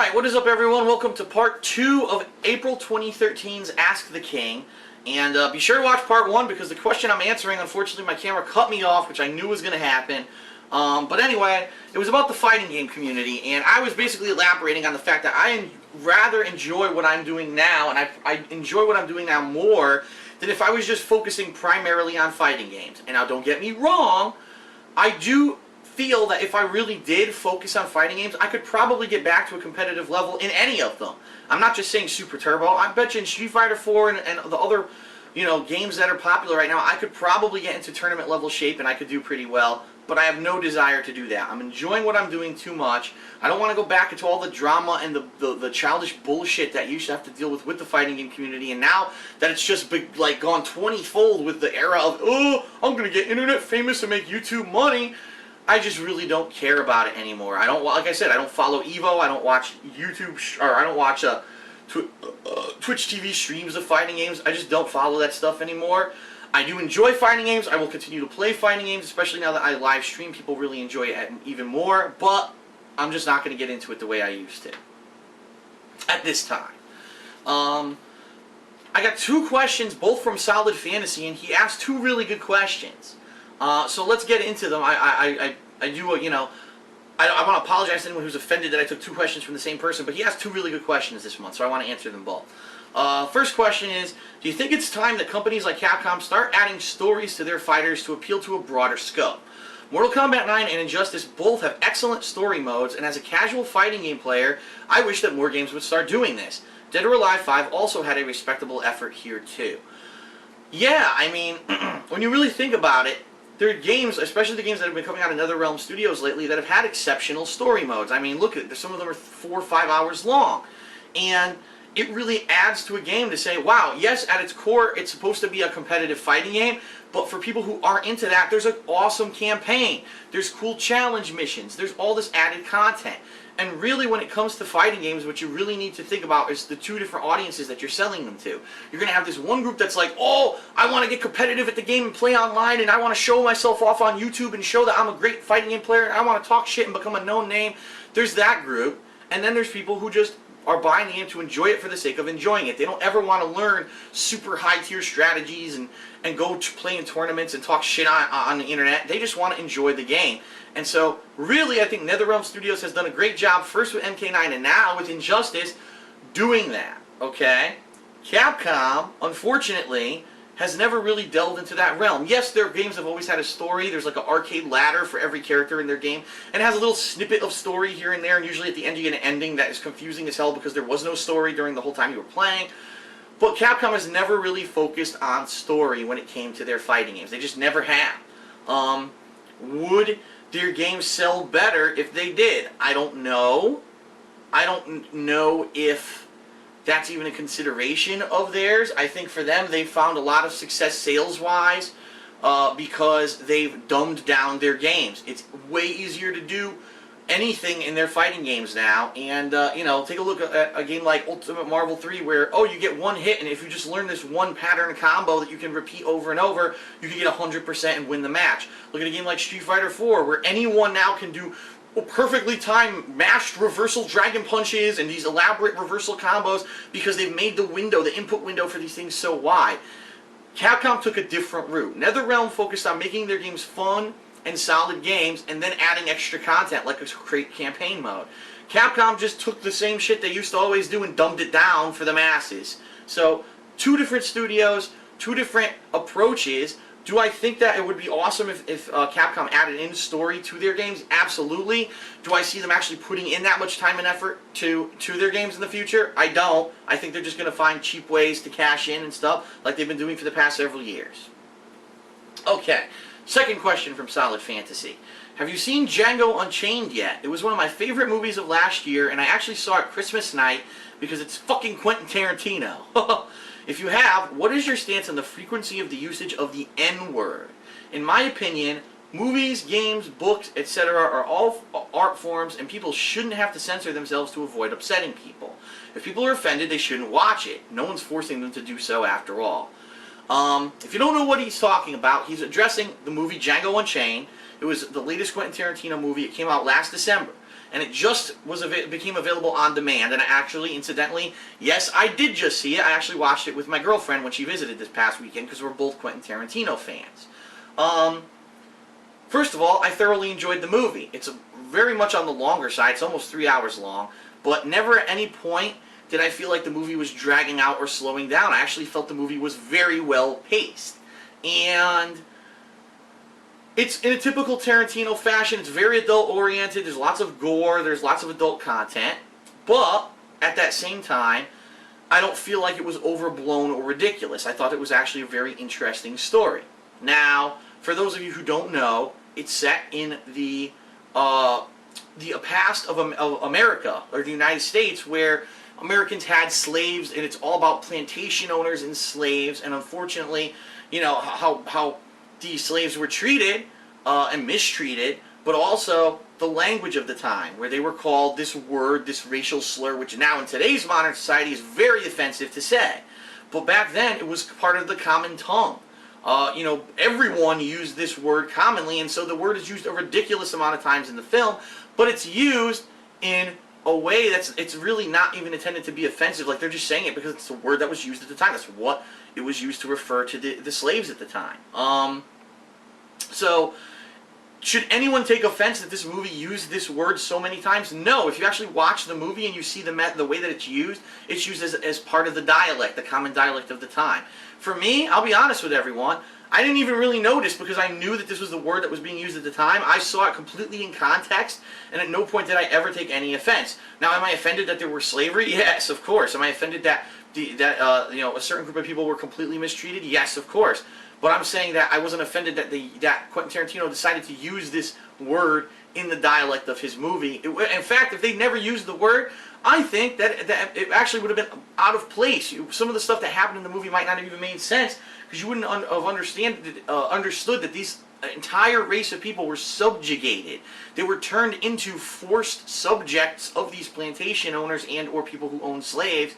Alright, what is up everyone? Welcome to part 2 of April 2013's Ask the King. And be sure to watch part 1 because the question I'm answering, unfortunately my camera cut me off, which I knew was going to happen. But anyway, it was about the fighting game community, and I was basically elaborating on the fact that I rather enjoy what I'm doing now, and I enjoy what I'm doing now more than if I was just focusing primarily on fighting games. And now don't get me wrong, I do feel that if I really did focus on fighting games, I could probably get back to a competitive level in any of them. I'm not just saying Super Turbo. I bet you in Street Fighter 4 and the other, games that are popular right now, I could probably get into tournament level shape and I could do pretty well. But I have no desire to do that. I'm enjoying what I'm doing too much. I don't want to go back into all the drama and the childish bullshit that you used to have to deal with the fighting game community. And now that it's just like gone 20-fold with the era of, oh, I'm going to get internet famous and make YouTube money, I just really don't care about it anymore. I don't, like I said, I don't follow Evo. I don't watch YouTube, or I don't watch Twitch TV streams of fighting games. I just don't follow that stuff anymore. I do enjoy fighting games. I will continue to play fighting games, especially now that I live stream. People really enjoy it even more, but I'm just not going to get into it the way I used to at this time. I got 2 questions, both from Solid Fantasy, and he asked 2 really good questions. So let's get into them. I want to apologize to anyone who's offended that I took 2 questions from the same person, but he asked 2 really good questions this month, so I want to answer them both. First question is, do you think it's time that companies like Capcom start adding stories to their fighters to appeal to a broader scope? Mortal Kombat 9 and Injustice both have excellent story modes, and as a casual fighting game player, I wish that more games would start doing this. Dead or Alive 5 also had a respectable effort here too. Yeah, I mean, when you really think about it, there are games, especially the games that have been coming out of NetherRealm Studios lately, that have had exceptional story modes. I mean, look at it, some of them are 4 or 5 hours long. And it really adds to a game to say, wow, yes, at its core, it's supposed to be a competitive fighting game, but for people who aren't into that, there's an awesome campaign. There's cool challenge missions. There's all this added content. And really, when it comes to fighting games, what you really need to think about is the 2 different audiences that you're selling them to. You're going to have this one group that's like, oh, I want to get competitive at the game and play online, and I want to show myself off on YouTube and show that I'm a great fighting game player, and I want to talk shit and become a known name. There's that group. And then there's people who just are buying the game to enjoy it for the sake of enjoying it. They don't ever want to learn super high-tier strategies and go to play in tournaments and talk shit on the internet. They just want to enjoy the game. And so, really, I think NetherRealm Studios has done a great job, first with MK9 and now with Injustice, doing that, okay? Capcom, unfortunately, has never really delved into that realm. Yes, their games have always had a story. There's like an arcade ladder for every character in their game, and it has a little snippet of story here and there, and usually at the end you get an ending that is confusing as hell because there was no story during the whole time you were playing. But Capcom has never really focused on story when it came to their fighting games. They just never have. Would their games sell better if they did? I don't know. I don't know if that's even a consideration of theirs. I think for them, they've found a lot of success sales-wise because they've dumbed down their games. It's way easier to do anything in their fighting games now. And, take a look at a game like Ultimate Marvel 3 where, oh, you get one hit, and if you just learn this one pattern combo that you can repeat over and over, you can get 100% and win the match. Look at a game like Street Fighter 4 where anyone now can do perfectly timed mashed reversal dragon punches and these elaborate reversal combos because they've made the input window for these things so wide. Capcom took a different route. NetherRealm focused on making their games fun and solid games and then adding extra content like a great campaign mode. Capcom just took the same shit they used to always do and dumbed it down for the masses. So, 2 different studios, 2 different approaches. Do I think that it would be awesome if Capcom added in story to their games? Absolutely. Do I see them actually putting in that much time and effort to their games in the future? I don't. I think they're just going to find cheap ways to cash in and stuff like they've been doing for the past several years. Okay, second question from Solid Fantasy. Have you seen Django Unchained yet? It was one of my favorite movies of last year, and I actually saw it Christmas night because it's fucking Quentin Tarantino. If you have, what is your stance on the frequency of the usage of the N-word? In my opinion, movies, games, books, etc. are all art forms, and people shouldn't have to censor themselves to avoid upsetting people. If people are offended, they shouldn't watch it. No one's forcing them to do so after all. If you don't know what he's talking about, he's addressing the movie Django Unchained. It was the latest Quentin Tarantino movie. It came out last December. and it just became available on demand. And I actually, incidentally, yes, I did just see it. I actually watched it with my girlfriend when she visited this past weekend because we're both Quentin Tarantino fans. First of all, I thoroughly enjoyed the movie. It's very much on the longer side. It's almost 3 hours long, but never at any point did I feel like the movie was dragging out or slowing down. I actually felt the movie was very well paced. And it's in a typical Tarantino fashion. It's very adult-oriented. There's lots of gore. There's lots of adult content. But at that same time, I don't feel like it was overblown or ridiculous. I thought it was actually a very interesting story. Now, for those of you who don't know, it's set in the past of America, or the United States, where Americans had slaves, and it's all about plantation owners and slaves, and unfortunately, you know, how these slaves were treated and mistreated, but also the language of the time, where they were called this word, this racial slur, which now in today's modern society is very offensive to say. But back then, it was part of the common tongue. You know, everyone used this word commonly, and so the word is used a ridiculous amount of times in the film, but it's used in a way it's really not even intended to be offensive. Like, they're just saying it because it's the word that was used at the time. That's what it was used to refer to the slaves at the time. So, should anyone take offense that this movie used this word so many times? No. If you actually watch the movie and you see the way that it's used as part of the dialect, the common dialect of the time. For me, I'll be honest with everyone, I didn't even really notice because I knew that this was the word that was being used at the time. I saw it completely in context, and at no point did I ever take any offense. Now, am I offended that there were slavery? Yes, of course. Am I offended that you know, a certain group of people were completely mistreated? Yes, of course. But I'm saying that I wasn't offended that Quentin Tarantino decided to use this word in the dialect of his movie. In fact, if they never used the word, I think that it actually would have been out of place. Some of the stuff that happened in the movie might not have even made sense because you wouldn't have understood that these entire race of people were subjugated. They were turned into forced subjects of these plantation owners and or people who owned slaves,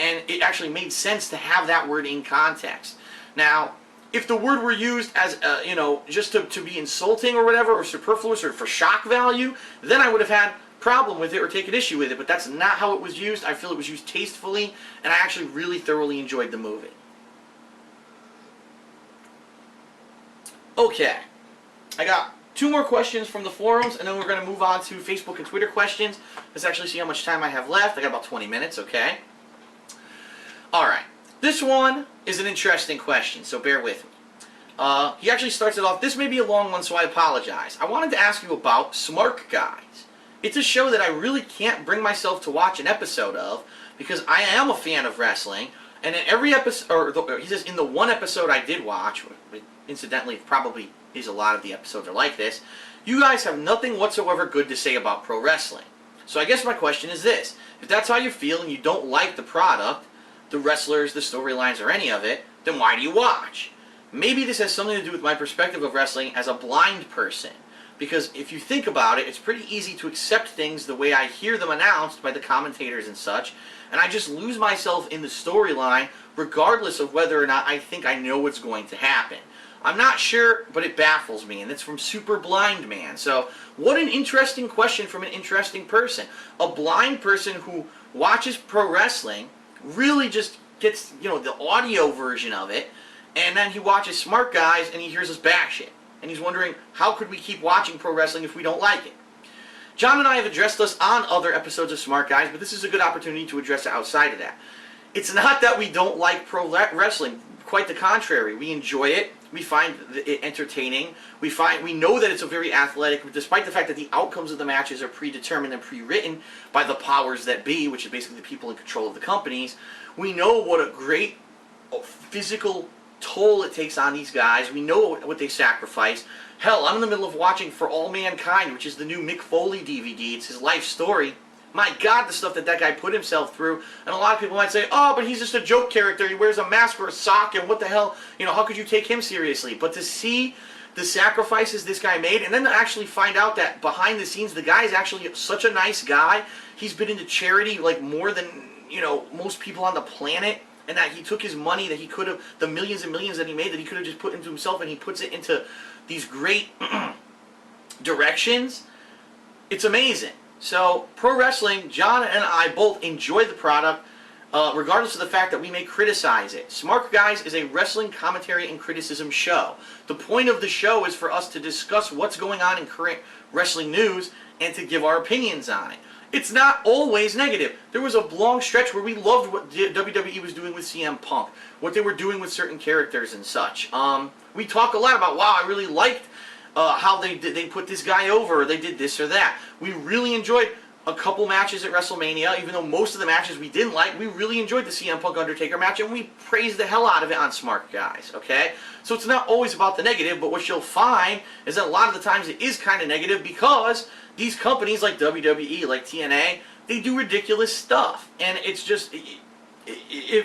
and it actually made sense to have that word in context. Now, if the word were used as, you know, just to be insulting or whatever, or superfluous or for shock value, then I would have had a problem with it or taken issue with it. But that's not how it was used. I feel it was used tastefully, and I actually really thoroughly enjoyed the movie. Okay. I got 2 more questions from the forums, and then we're going to move on to Facebook and Twitter questions. Let's actually see how much time I have left. I got about 20 minutes, okay? Alright. This one is an interesting question, so bear with me. He actually starts it off, this may be a long one, so I apologize. I wanted to ask you about Smark Guys. It's a show that I really can't bring myself to watch an episode of, because I am a fan of wrestling, and in every episode, or he says in the one episode I did watch, incidentally probably is a lot of the episodes are like this, you guys have nothing whatsoever good to say about pro wrestling. So I guess my question is this, if that's how you feel and you don't like the product, the wrestlers, the storylines, or any of it, then why do you watch? Maybe this has something to do with my perspective of wrestling as a blind person. Because if you think about it, it's pretty easy to accept things the way I hear them announced by the commentators and such, and I just lose myself in the storyline regardless of whether or not I think I know what's going to happen. I'm not sure, but it baffles me, and it's from Super Blind Man. So, what an interesting question from an interesting person. A blind person who watches pro wrestling really just gets, you know, the audio version of it, and then he watches Smark Guys and he hears us bash it. And he's wondering, how could we keep watching pro wrestling if we don't like it? John and I have addressed this on other episodes of Smark Guys, but this is a good opportunity to address it outside of that. It's not that we don't like pro wrestling. Quite the contrary. We enjoy it. We find it entertaining. We know that it's a very athletic, despite the fact that the outcomes of the matches are predetermined and pre-written by the powers that be, which is basically the people in control of the companies. We know what a great physical toll it takes on these guys. We know what they sacrifice. Hell, I'm in the middle of watching For All Mankind, which is the new Mick Foley DVD. It's his life story. My God, the stuff that guy put himself through. And a lot of people might say, oh, but he's just a joke character. He wears a mask or a sock, and what the hell, you know, how could you take him seriously? But to see the sacrifices this guy made, and then to actually find out that behind the scenes, the guy is actually such a nice guy. He's been into charity like more than, you know, most people on the planet. And that he took his money that he could have, the millions and millions that he made, that he could have just put into himself, and he puts it into these great directions. It's amazing. So, pro wrestling, John and I both enjoy the product, regardless of the fact that we may criticize it. Smark Guys is a wrestling commentary and criticism show. The point of the show is for us to discuss what's going on in current wrestling news and to give our opinions on it. It's not always negative. There was a long stretch where we loved what WWE was doing with CM Punk, what they were doing with certain characters and such. We talk a lot about, wow, I really liked how they put this guy over, or they did this or that. We really enjoyed a couple matches at WrestleMania, even though most of the matches we didn't like. We really enjoyed the CM Punk Undertaker match, and we praised the hell out of it on Smark Guys, okay? So it's not always about the negative, but what you'll find is that a lot of the times it is kind of negative because these companies like WWE, like TNA, they do ridiculous stuff. And it's just,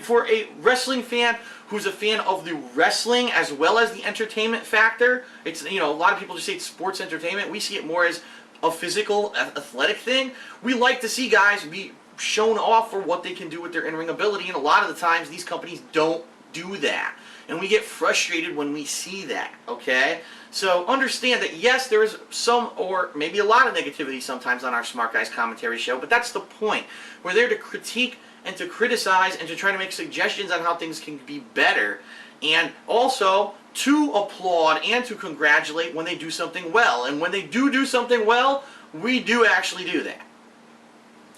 for a wrestling fan who's a fan of the wrestling as well as the entertainment factor, it's, you know, a lot of people just say it's sports entertainment. We see it more as a physical, athletic thing. We like to see guys be shown off for what they can do with their in-ring ability, and a lot of the times these companies don't do that. And we get frustrated when we see that, okay? So understand that, yes, there is some, or maybe a lot of negativity sometimes on our Smart Guys commentary show, but that's the point. We're there to critique and to criticize and to try to make suggestions on how things can be better, and also to applaud and to congratulate when they do something well. And when they do something well, we do actually do that.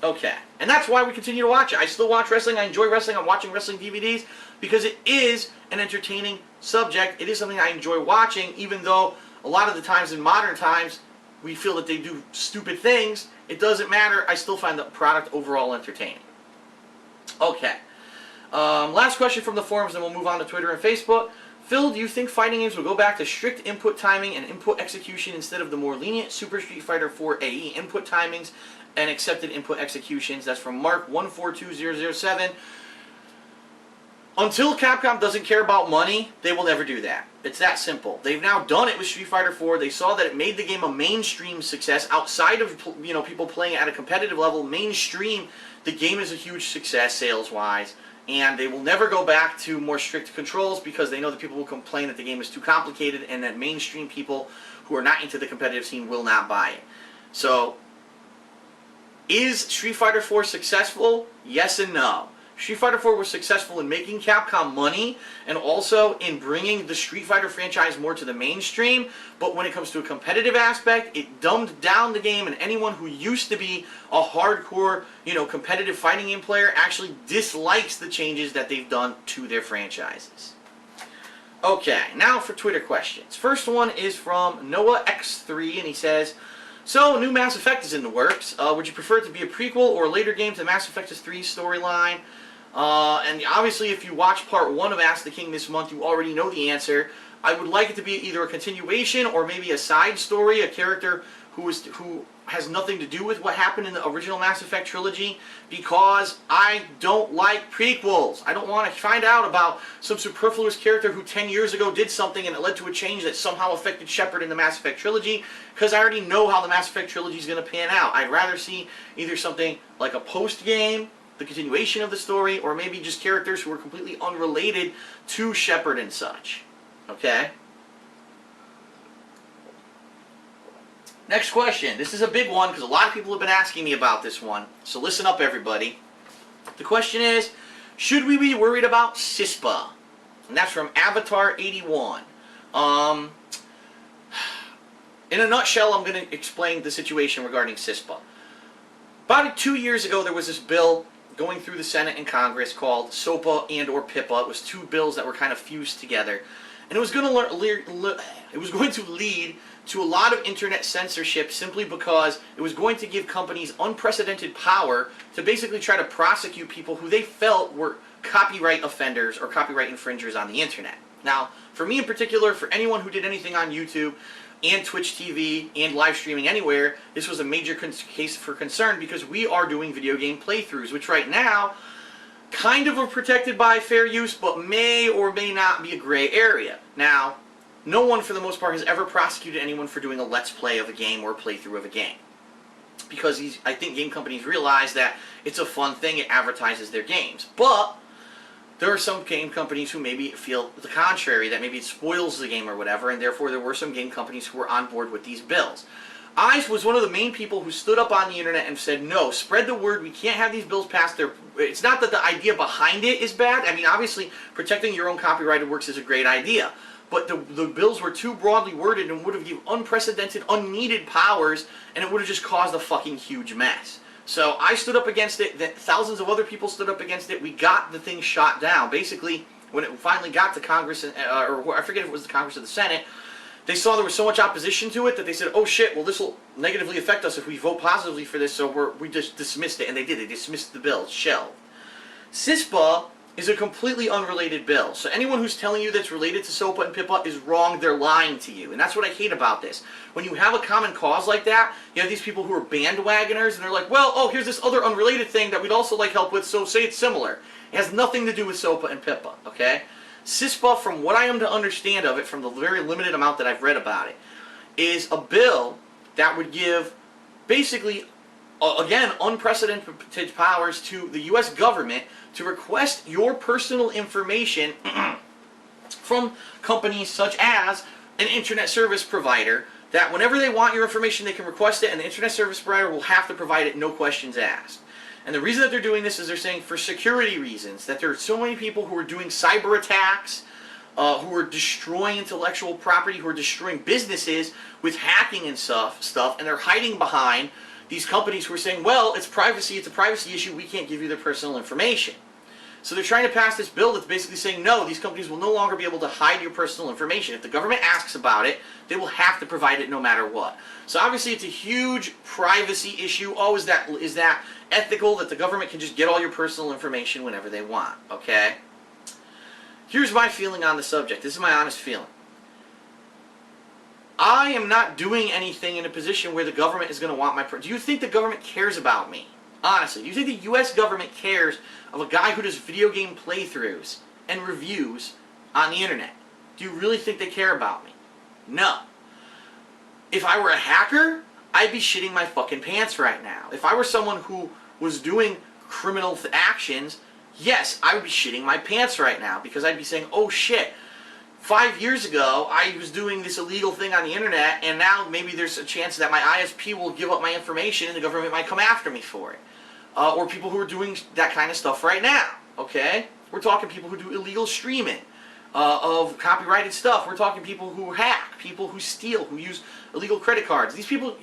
Okay. And that's why we continue to watch it. I still watch wrestling. I enjoy wrestling. I'm watching wrestling DVDs because it is an entertaining subject. It is something I enjoy watching, even though a lot of the times in modern times we feel that they do stupid things. It doesn't matter. I still find the product overall entertaining. Okay. Last question from the forums, then we'll move on to Twitter and Facebook. Phil, do you think fighting games will go back to strict input timing and input execution instead of the more lenient Super Street Fighter 4 AE input timings and accepted input executions? That's from Mark142007. Until Capcom doesn't care about money, they will never do that. It's that simple. They've now done it with Street Fighter 4. They saw that it made the game a mainstream success outside of, you know, people playing at a competitive level. Mainstream, the game is a huge success sales-wise. And they will never go back to more strict controls because they know that people will complain that the game is too complicated and that mainstream people who are not into the competitive scene will not buy it. So, is Street Fighter 4 successful? Yes and no. Street Fighter 4 was successful in making Capcom money and also in bringing the Street Fighter franchise more to the mainstream, but when it comes to a competitive aspect, it dumbed down the game, and anyone who used to be a hardcore, you know, competitive fighting game player actually dislikes the changes that they've done to their franchises. Okay, now for Twitter questions. First one is from NoahX3, and he says, so, new Mass Effect is in the works. Would you prefer it to be a prequel or a later game to Mass Effect 3 storyline? And obviously, if you watch part 1 of Ask the King this month, you already know the answer. I would like it to be either a continuation or maybe a side story, a character who has nothing to do with what happened in the original Mass Effect trilogy, because I don't like prequels. I don't want to find out about some superfluous character who 10 years ago did something and it led to a change that somehow affected Shepard in the Mass Effect trilogy, because I already know how the Mass Effect trilogy is going to pan out. I'd rather see either something like a post-game, the continuation of the story, or maybe just characters who are completely unrelated to Shepard and such. Okay? Next question. This is a big one because a lot of people have been asking me about this one. So listen up, everybody. The question is, should we be worried about CISPA? And that's from Avatar81. In a nutshell, I'm going to explain the situation regarding CISPA. About 2 years ago, there was this bill going through the Senate and Congress called SOPA and or PIPA. It was two bills that were kind of fused together. And it was going to lead to a lot of internet censorship simply because it was going to give companies unprecedented power to basically try to prosecute people who they felt were copyright offenders or copyright infringers on the internet. Now, for me in particular, for anyone who did anything on YouTube and Twitch TV and live streaming anywhere, this was a major case for concern because we are doing video game playthroughs, which right now kind of are protected by fair use, but may or may not be a gray area. Now, no one for the most part has ever prosecuted anyone for doing a let's play of a game or a playthrough of a game. Because I think game companies realize that it's a fun thing, it advertises their games. But there are some game companies who maybe feel the contrary, that maybe it spoils the game or whatever, and therefore there were some game companies who were on board with these bills. I was one of the main people who stood up on the internet and said, no, spread the word. We can't have these bills passed. It's not that the idea behind it is bad. I mean, obviously, protecting your own copyrighted works is a great idea. But the bills were too broadly worded and would have given unprecedented, unneeded powers, and it would have just caused a fucking huge mess. So I stood up against it. Thousands of other people stood up against it. We got the thing shot down. Basically, when it finally got to Congress, or I forget if it was the Congress or the Senate, they saw there was so much opposition to it that they said, oh shit, well this will negatively affect us if we vote positively for this, so we just dismissed it, and they did. They dismissed the bill. It's shelved. CISPA is a completely unrelated bill. So anyone who's telling you that's related to SOPA and PIPA is wrong. They're lying to you. And that's what I hate about this. When you have a common cause like that, you have these people who are bandwagoners, and they're like, well, oh, here's this other unrelated thing that we'd also like help with, so say it's similar. It has nothing to do with SOPA and PIPA, okay? CISPA, from what I am to understand of it, from the very limited amount that I've read about it, is a bill that would give, basically, again, unprecedented powers to the U.S. government to request your personal information from companies such as an internet service provider, that whenever they want your information, they can request it, and the internet service provider will have to provide it, no questions asked. And the reason that they're doing this is they're saying for security reasons, that there are so many people who are doing cyber attacks, who are destroying intellectual property, who are destroying businesses with hacking and stuff, and they're hiding behind these companies who are saying, well, it's privacy, it's a privacy issue, we can't give you their personal information. So they're trying to pass this bill that's basically saying, no, these companies will no longer be able to hide your personal information. If the government asks about it, they will have to provide it no matter what. So obviously it's a huge privacy issue. Oh, is that ethical that the government can just get all your personal information whenever they want, okay? Here's my feeling on the subject. This is my honest feeling. I am not doing anything in a position where the government is going to want my... Do you think the government cares about me? Honestly, do you think the U.S. government cares of a guy who does video game playthroughs and reviews on the internet? Do you really think they care about me? No. If I were a hacker, I'd be shitting my fucking pants right now. If I were someone who was doing criminal actions, yes, I would be shitting my pants right now, because I'd be saying, oh shit, 5 years ago I was doing this illegal thing on the internet, and now maybe there's a chance that my ISP will give up my information and the government might come after me for it. Or people who are doing that kind of stuff right now, okay? We're talking people who do illegal streaming of copyrighted stuff. We're talking people who hack, people who steal, who use illegal credit cards. These people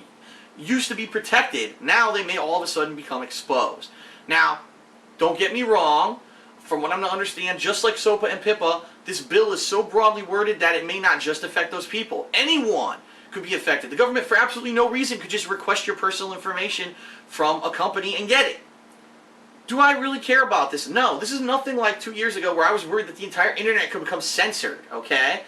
used to be protected. Now they may all of a sudden become exposed. Now, don't get me wrong. From what I'm to understand, just like SOPA and PIPA, this bill is so broadly worded that it may not just affect those people. Anyone could be affected. The government, for absolutely no reason, could just request your personal information from a company and get it. Do I really care about this? No. This is nothing like 2 years ago where I was worried that the entire internet could become censored, okay?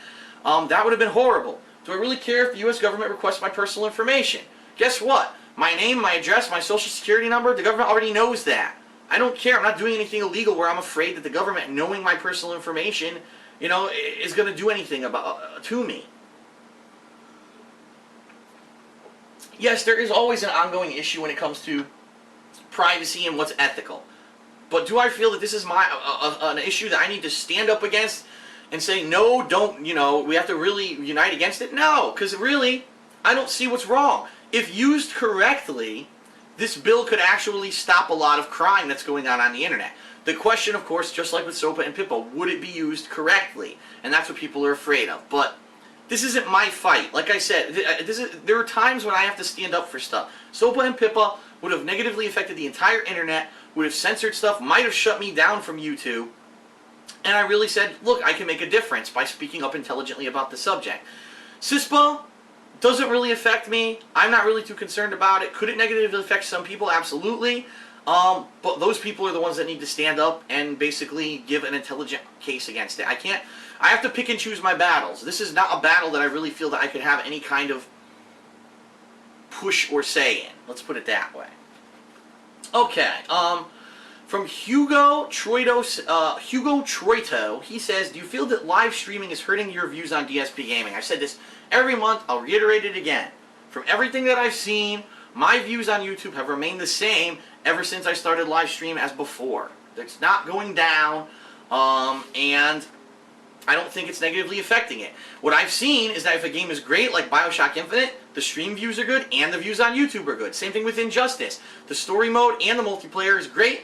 That would have been horrible. Do I really care if the U.S. government requests my personal information? Guess what? My name, my address, my social security number, the government already knows that. I don't care. I'm not doing anything illegal where I'm afraid that the government, knowing my personal information, you know, is going to do anything to me. Yes, there is always an ongoing issue when it comes to privacy and what's ethical. But do I feel that this is an issue that I need to stand up against and say, no, don't, you know, we have to really unite against it? No, because really, I don't see what's wrong. If used correctly, this bill could actually stop a lot of crime that's going on the internet. The question, of course, just like with SOPA and PIPA, would it be used correctly? And that's what people are afraid of. But this isn't my fight. Like I said, there are times when I have to stand up for stuff. SOPA and PIPA would have negatively affected the entire internet, would have censored stuff, might have shut me down from YouTube. And I really said, look, I can make a difference by speaking up intelligently about the subject. CISPA doesn't really affect me. I'm not really too concerned about it. Could it negatively affect some people? Absolutely. But those people are the ones that need to stand up and basically give an intelligent case against it. I have to pick and choose my battles. This is not a battle that I really feel that I could have any kind of push or say in. Let's put it that way. Okay, from Hugo Troito, he says, do you feel that live streaming is hurting your views on DSP gaming? I've said this every month. I'll reiterate it again. From everything that I've seen, my views on YouTube have remained the same ever since I started live stream as before. It's not going down, and I don't think it's negatively affecting it. What I've seen is that if a game is great, like Bioshock Infinite, the stream views are good and the views on YouTube are good. Same thing with Injustice. The story mode and the multiplayer is great.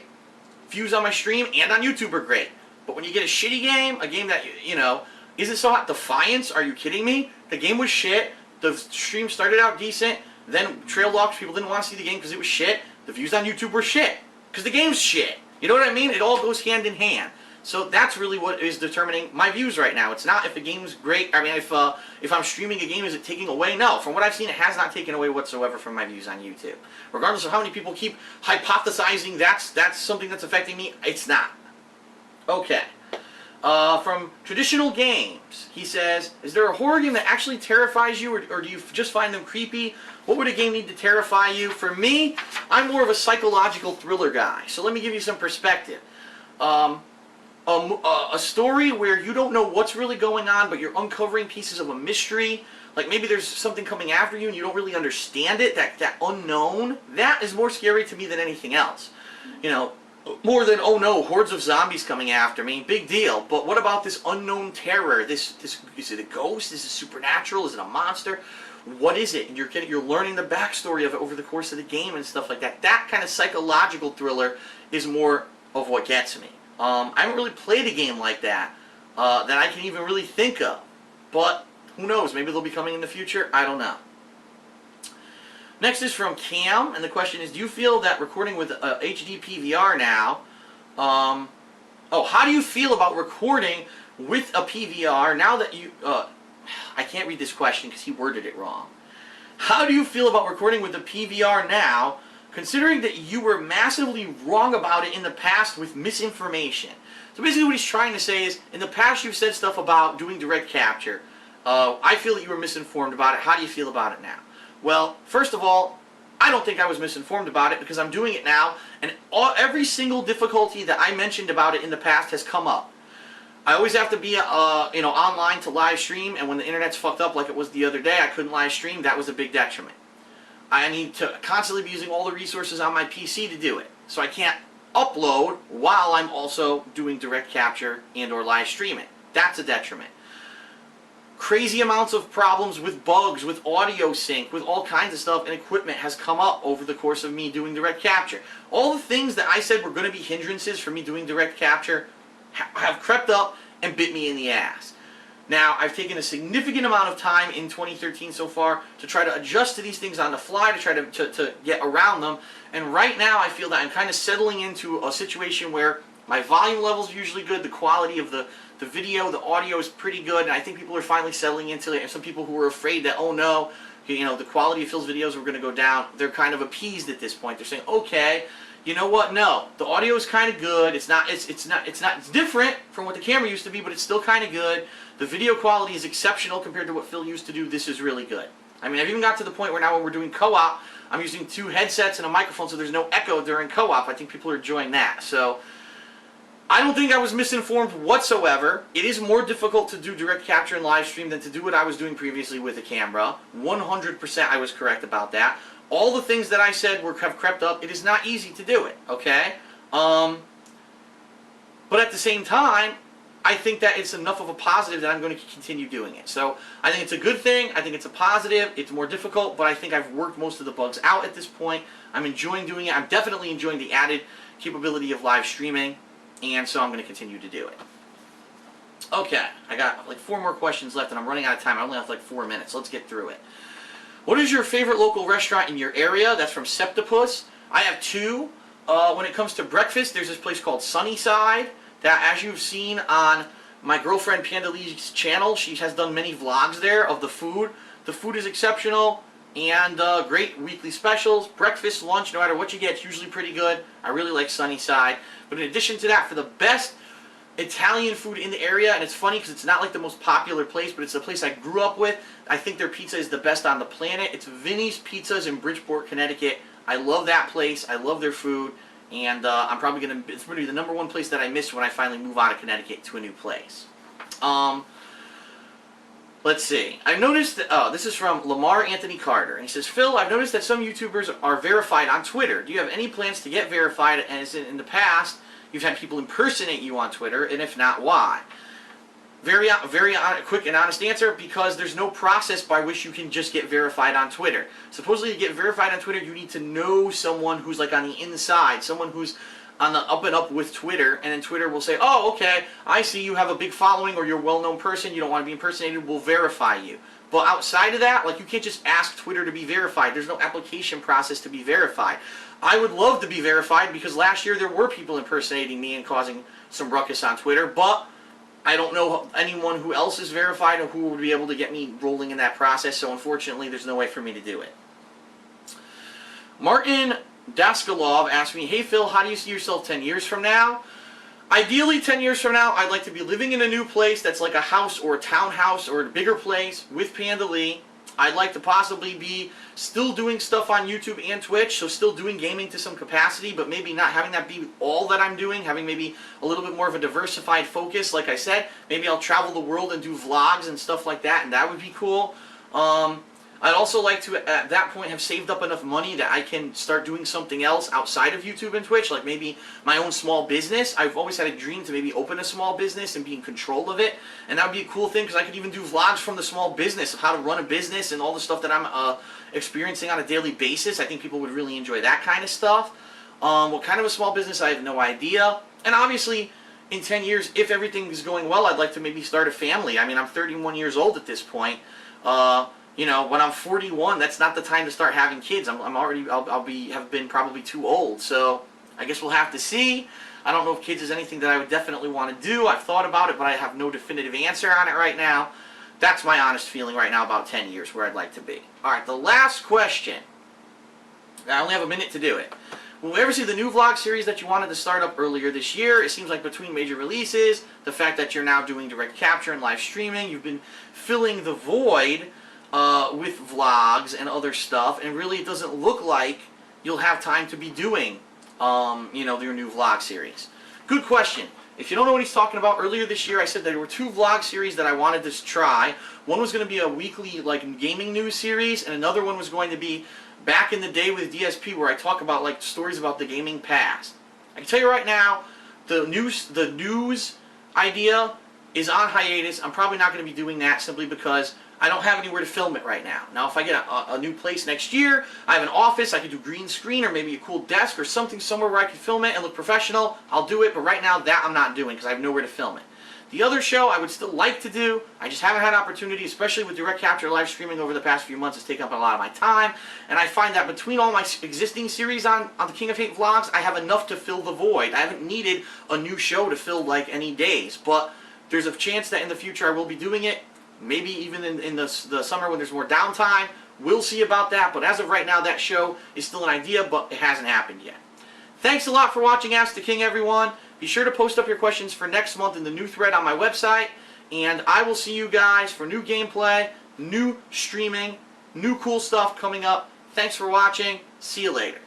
Views on my stream and on YouTube are great. But when you get a shitty game, a game that, you know, isn't so hot, Defiance, are you kidding me? The game was shit. The stream started out decent, then trailed off. People didn't want to see the game because it was shit. The views on YouTube were shit because the game's shit. You know what I mean? It all goes hand in hand. So that's really what is determining my views right now. It's not if the game's great. I mean, if I'm streaming a game, is it taking away? No. From what I've seen, it has not taken away whatsoever from my views on YouTube. Regardless of how many people keep hypothesizing that's something that's affecting me, it's not. Okay. From Traditional Games, he says, is there a horror game that actually terrifies you, or do you just find them creepy? What would a game need to terrify you? For me, I'm more of a psychological thriller guy. So let me give you some perspective. A story where you don't know what's really going on, but you're uncovering pieces of a mystery. Like maybe there's something coming after you and you don't really understand it, that unknown. That is more scary to me than anything else. You know, more than, oh no, hordes of zombies coming after me, big deal. But what about this unknown terror? This is it a ghost? Is it supernatural? Is it a monster? What is it? And you're learning the backstory of it over the course of the game and stuff like that. That kind of psychological thriller is more of what gets me. I haven't really played a game like that that I can even really think of. But who knows? Maybe they'll be coming in the future. I don't know. Next is from Cam, and the question is, do you feel that recording with HD PVR now, how do you feel about recording with a PVR now that you, I can't read this question because he worded it wrong. How do you feel about recording with the PVR now, considering that you were massively wrong about it in the past with misinformation? So basically what he's trying to say is, in the past you've said stuff about doing direct capture. I feel that you were misinformed about it. How do you feel about it now? Well, first of all, I don't think I was misinformed about it because I'm doing it now, and every single difficulty that I mentioned about it in the past has come up. I always have to be online to live stream, and when the internet's fucked up like it was the other day, I couldn't live stream. That was a big detriment. I need to constantly be using all the resources on my PC to do it. So I can't upload while I'm also doing direct capture and or live streaming. That's a detriment. Crazy amounts of problems with bugs, with audio sync, with all kinds of stuff and equipment has come up over the course of me doing direct capture. All the things that I said were going to be hindrances for me doing direct capture have crept up and bit me in the ass. Now, I've taken a significant amount of time in 2013 so far to try to adjust to these things on the fly, to try to get around them. And right now, I feel that I'm kind of settling into a situation where my volume level's usually good, the quality of the video, the audio is pretty good, and I think people are finally settling into it. And some people who were afraid that, oh no, the quality of Phil's videos were going to go down, they're kind of appeased at this point. They're saying, okay, you know what? No, the audio is kind of good. It's different from what the camera used to be, but it's still kind of good. The video quality is exceptional compared to what Phil used to do. This is really good. I mean, I've even got to the point where now when we're doing co-op, I'm using 2 headsets and a microphone, so there's no echo during co-op. I think people are enjoying that. So I don't think I was misinformed whatsoever. It is more difficult to do direct capture and live stream than to do what I was doing previously with a camera. 100% I was correct about that. All the things that I said have crept up. It is not easy to do it, okay? But at the same time, I think that it's enough of a positive that I'm going to continue doing it. So I think it's a good thing. I think it's a positive. It's more difficult, but I think I've worked most of the bugs out at this point. I'm enjoying doing it. I'm definitely enjoying the added capability of live streaming, and so I'm going to continue to do it. Okay, I got like 4 more questions left, and I'm running out of time. I only have like 4 minutes. Let's get through it. What is your favorite local restaurant in your area? That's from Septipus. I have 2. When it comes to breakfast, there's this place called Sunnyside that, as you've seen on my girlfriend Panda Lee's channel, she has done many vlogs there of the food. The food is exceptional and great weekly specials. Breakfast, lunch, no matter what you get, it's usually pretty good. I really like Sunnyside. But in addition to that, for the best Italian food in the area, and it's funny because it's not like the most popular place, but it's the place I grew up with. I think their pizza is the best on the planet. It's Vinny's Pizzas in Bridgeport, Connecticut. I love that place. I love their food, and I'm probably gonna. It's going to be the #1 place that I miss when I finally move out of Connecticut to a new place. Let's see. I've noticed that, this is from Lamar Anthony Carter, and he says, Phil, I've noticed that some YouTubers are verified on Twitter. Do you have any plans to get verified, as in the past you've had people impersonate you on Twitter, and if not, why? Very quick and honest answer, because there's no process by which you can just get verified on Twitter. Supposedly to get verified on Twitter, you need to know someone who's like on the inside, someone who's on the up and up with Twitter, and then Twitter will say, oh, okay, I see you have a big following, or you're a well-known person, you don't want to be impersonated, we'll verify you. But outside of that, like, you can't just ask Twitter to be verified. There's no application process to be verified. I would love to be verified, because last year there were people impersonating me and causing some ruckus on Twitter, but I don't know anyone who else is verified or who would be able to get me rolling in that process, so unfortunately there's no way for me to do it. Martin Daskalov asked me, hey Phil, how do you see yourself 10 years from now? Ideally, 10 years from now, I'd like to be living in a new place that's like a house or a townhouse or a bigger place with Panda Lee. I'd like to possibly be still doing stuff on YouTube and Twitch, so still doing gaming to some capacity, but maybe not having that be all that I'm doing, having maybe a little bit more of a diversified focus. Like I said, maybe I'll travel the world and do vlogs and stuff like that, and that would be cool. I'd also like to, at that point, have saved up enough money that I can start doing something else outside of YouTube and Twitch, like maybe my own small business. I've always had a dream to maybe open a small business and be in control of it, and that would be a cool thing, because I could even do vlogs from the small business of how to run a business and all the stuff that I'm experiencing on a daily basis. I think people would really enjoy that kind of stuff. What kind of a small business, I have no idea. And obviously, in 10 years, if everything is going well, I'd like to maybe start a family. I mean, I'm 31 years old at this point. You know, when I'm 41, that's not the time to start having kids. I'll have been probably too old. So I guess we'll have to see. I don't know if kids is anything that I would definitely want to do. I've thought about it, but I have no definitive answer on it right now. That's my honest feeling right now about 10 years, where I'd like to be. All right, the last question. I only have a minute to do it. Will we ever see the new vlog series that you wanted to start up earlier this year? It seems like between major releases, the fact that you're now doing direct capture and live streaming, you've been filling the void with vlogs and other stuff, and really it doesn't look like you'll have time to be doing, you know, your new vlog series. Good question. If you don't know what he's talking about, earlier this year I said there were 2 vlog series that I wanted to try. One was going to be a weekly, like, gaming news series, and another one was going to be back in the day with DSP, where I talk about, like, stories about the gaming past. I can tell you right now, the news idea is on hiatus. I'm probably not going to be doing that, simply because I don't have anywhere to film it right now. Now, if I get a new place next year, I have an office, I could do green screen or maybe a cool desk or something somewhere where I can film it and look professional, I'll do it, but right now that I'm not doing because I have nowhere to film it. The other show I would still like to do, I just haven't had opportunity, especially with direct capture live streaming over the past few months. It's taken up a lot of my time, and I find that between all my existing series on the King of Hate vlogs, I have enough to fill the void. I haven't needed a new show to fill, like, any days, but there's a chance that in the future I will be doing it. Maybe even in the summer when there's more downtime. We'll see about that, but as of right now, that show is still an idea, but it hasn't happened yet. Thanks a lot for watching Ask the King, everyone. Be sure to post up your questions for next month in the new thread on my website, and I will see you guys for new gameplay, new streaming, new cool stuff coming up. Thanks for watching. See you later.